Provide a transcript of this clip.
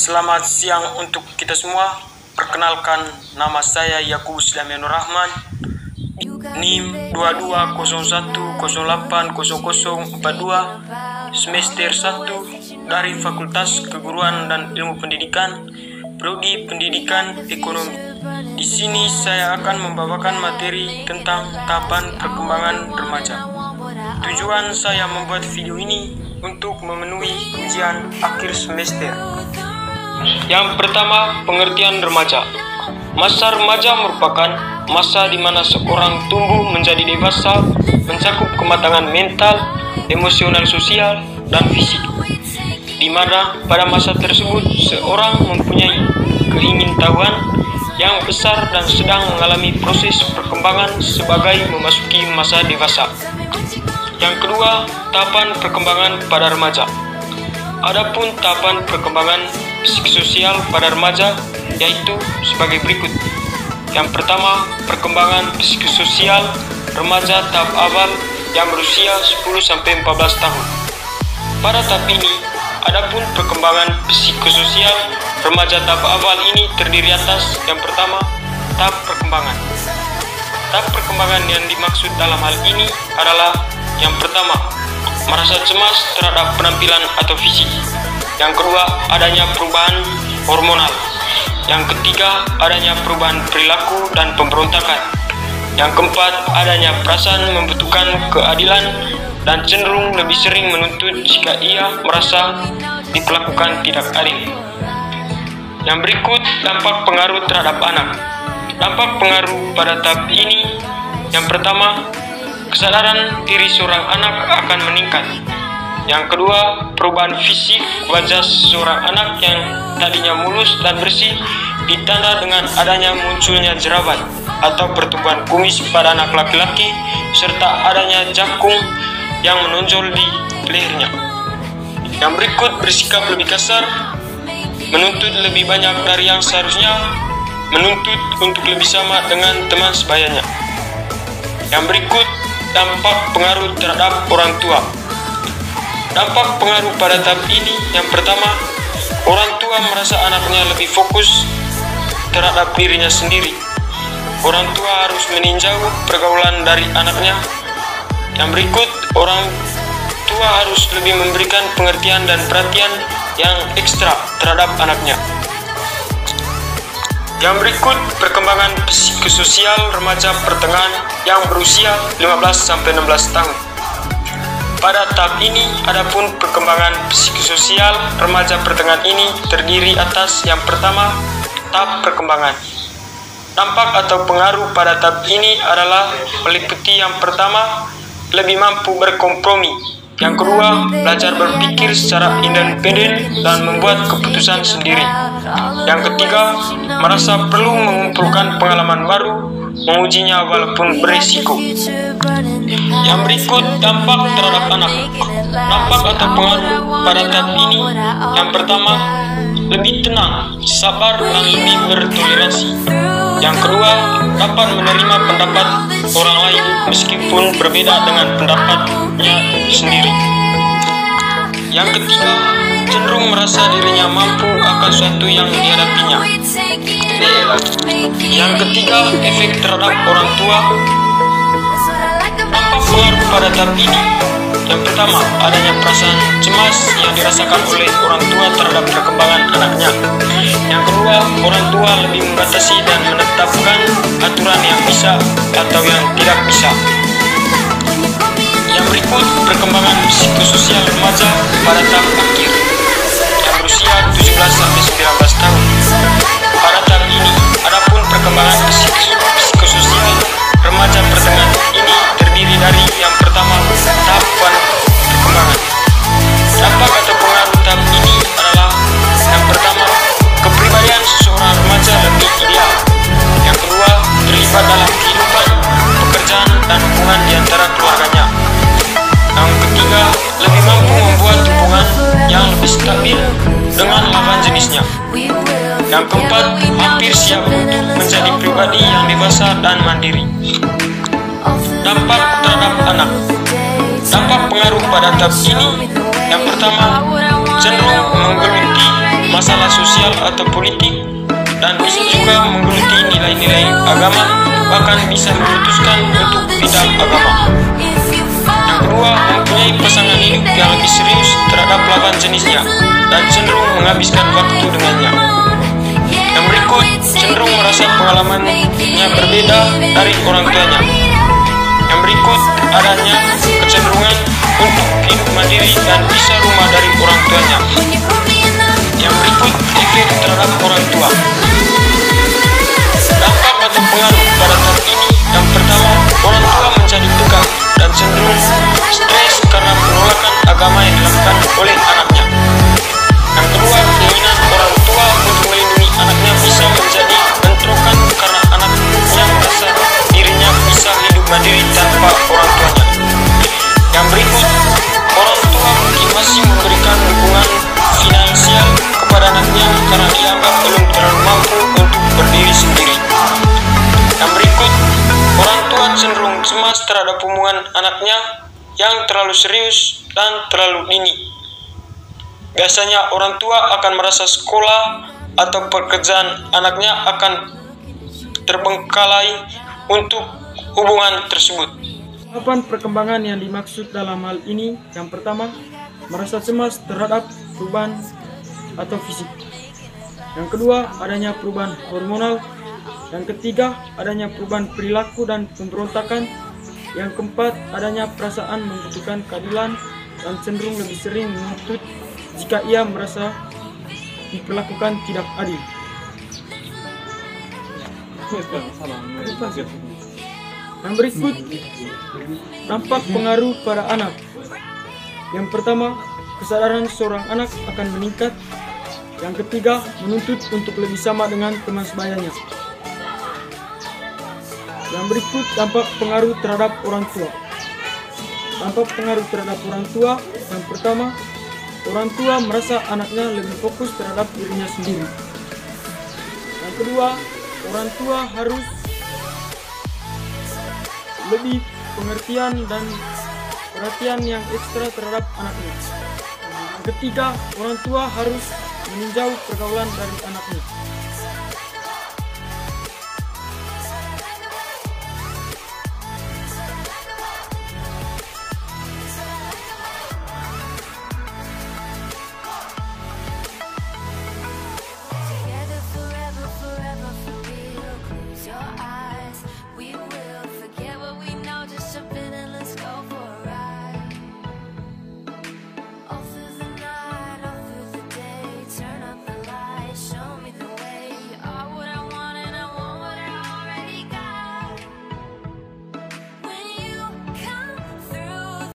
Selamat siang untuk kita semua. Perkenalkan, nama saya Yakubus Damianur Rahman, NIM 2201080042, semester 1 dari Fakultas Keguruan dan Ilmu Pendidikan, Prodi Pendidikan Ekonomi. Di sini saya akan membawakan materi tentang tahapan perkembangan remaja. Tujuan saya membuat video ini untuk memenuhi ujian akhir semester. Yang pertama, pengertian remaja. Masa remaja merupakan masa di mana seorang tumbuh menjadi dewasa, mencakup kematangan mental, emosional, sosial, dan fisik. Di mana pada masa tersebut seorang mempunyai keingintahuan yang besar dan sedang mengalami proses perkembangan sebagai memasuki masa dewasa. Yang kedua, tahapan perkembangan pada remaja. Adapun tahapan perkembangan psikososial pada remaja yaitu sebagai berikut. Yang pertama, perkembangan psikososial remaja tahap awal yang berusia 10-14 tahun. Pada tahap ini, adapun perkembangan psikososial remaja tahap awal ini terdiri atas yang pertama, tahap perkembangan. Tahap perkembangan yang dimaksud dalam hal ini adalah yang pertama, merasa cemas terhadap penampilan atau fisik. Yang kedua, adanya perubahan hormonal. Yang ketiga, adanya perubahan perilaku dan pemberontakan. Yang keempat, adanya perasaan membutuhkan keadilan dan cenderung lebih sering menuntut jika ia merasa diperlakukan tidak adil. Yang berikut, dampak pengaruh terhadap anak. Dampak pengaruh pada tahap ini, yang pertama, kesadaran diri seorang anak akan meningkat. Yang kedua, perubahan fisik wajah seorang anak yang tadinya mulus dan bersih ditanda dengan adanya munculnya jerawat atau pertumbuhan kumis pada anak laki-laki serta adanya jakung yang menonjol di lehernya. Yang berikut, bersikap lebih kasar, menuntut lebih banyak dari yang seharusnya, menuntut untuk lebih sama dengan teman sebayanya. Yang berikut, dampak pengaruh terhadap orang tua. Dampak pengaruh pada tahap ini, yang pertama, orang tua merasa anaknya lebih fokus terhadap dirinya sendiri. Orang tua harus meninjau pergaulan dari anaknya. Yang berikut, orang tua harus lebih memberikan pengertian dan perhatian yang ekstra terhadap anaknya. Yang berikut, perkembangan psikososial remaja pertengahan yang berusia 15-16 tahun. Pada tahap ini, adapun perkembangan psikososial remaja pertengahan ini terdiri atas yang pertama, tahap perkembangan. Dampak atau pengaruh pada tahap ini adalah meliputi yang pertama, lebih mampu berkompromi. Yang kedua, belajar berpikir secara independen dan membuat keputusan sendiri. Yang ketiga, merasa perlu mengumpulkan pengalaman baru, mengujinya walaupun berisiko. Yang berikut, dampak terhadap anak. Dampak atau pengaruh pada tahap ini, yang pertama, lebih tenang, sabar, dan lebih bertoleransi. Yang kedua, dapat menerima pendapat orang lain meskipun berbeda dengan pendapatnya sendiri. Yang ketiga, cenderung merasa dirinya mampu akan sesuatu yang dihadapinya. Yang ketiga, efek terhadap orang tua. Dampak pengaruh pada tahap ini, yang pertama, adanya perasaan cemas yang dirasakan oleh orang tua terhadap perkembangan anaknya. Yang kedua, orang tua lebih membatasi dan menetapkan aturan yang bisa atau yang tidak bisa. Yang berikut, perkembangan psikososial remaja pada tahap akhir yang berusia 17-19 tahun. Pada tahap ini, adapun perkembangan psikososial remaja pertengahan ini terdiri dari yang pertama, tahapan perkembangan. Dampak atau pengaruh tahap ini adalah yang pertama, kepribadian seseorang remaja lebih ideal. Yang kedua, terlibat dalam kehidupan, pekerjaan, dan hubungan di antara keluarganya. Yang ketiga, lebih mampu membuat hubungan yang lebih stabil dengan lawan jenisnya. Yang keempat, hampir siap untuk menjadi pribadi yang dewasa dan mandiri. Dampak terhadap anak. Dampak pengaruh pada tahap ini, yang pertama, cenderung menggeluti masalah sosial atau politik, dan bisa juga menggeluti nilai-nilai agama, bahkan bisa memutuskan untuk pindah agama. Yang kedua, mempunyai pasangan hidup yang lebih serius terhadap lawan jenisnya dan cenderung menghabiskan waktu dengannya. Yang berikut, cenderung merasa pengalamannya berbeda dari orang tuanya. Yang berikut, adanya kecenderungan untuk hidup mandiri dan bisa rumah dari orang tuanya. Yang berikut, efek terhadap orang tua. Dampak atau pengaruh pada tahap ini, yang pertama, orang tua menjadi tegang dan cenderung stres karena penolakan agama yang dilakukan oleh anaknya. Yang kedua, keinginan orang tua untuk melindungi anaknya bisa menjadi bentrokan karena anaknya merasa dirinya bisa hidup mandiri tanpa orang tuanya. Yang berikut, orang tua mungkin masih memberikan dukungan finansial kepada anaknya karena dianggap belum terlalu mampu untuk berdiri sendiri. Yang berikut, orang tua cenderung cemas terhadap hubungan anaknya yang terlalu serius dan terlalu dini. Biasanya orang tua akan merasa sekolah atau pekerjaan anaknya akan terbengkalai untuk hubungan tersebut. Tahapan perkembangan yang dimaksud dalam hal ini, yang pertama, merasa cemas terhadap perubahan atau fisik. Yang kedua, adanya perubahan hormonal. Yang ketiga, adanya perubahan perilaku dan pemberontakan. Yang keempat, adanya perasaan membutuhkan keadilan dan cenderung lebih sering menuntut jika ia merasa diperlakukan tidak adil. Yang berikut, dampak pengaruh pada anak. Yang pertama, kesadaran seorang anak akan meningkat. Yang ketiga, menuntut untuk lebih sama dengan teman sebayanya. Yang berikut, dampak pengaruh terhadap orang tua. Dampak pengaruh terhadap orang tua, yang pertama, orang tua merasa anaknya lebih fokus terhadap dirinya sendiri. Yang kedua, orang tua harus lebih pengertian dan perhatian yang ekstra terhadap anaknya. Yang ketiga, orang tua harus meninjau pergaulan dari anaknya.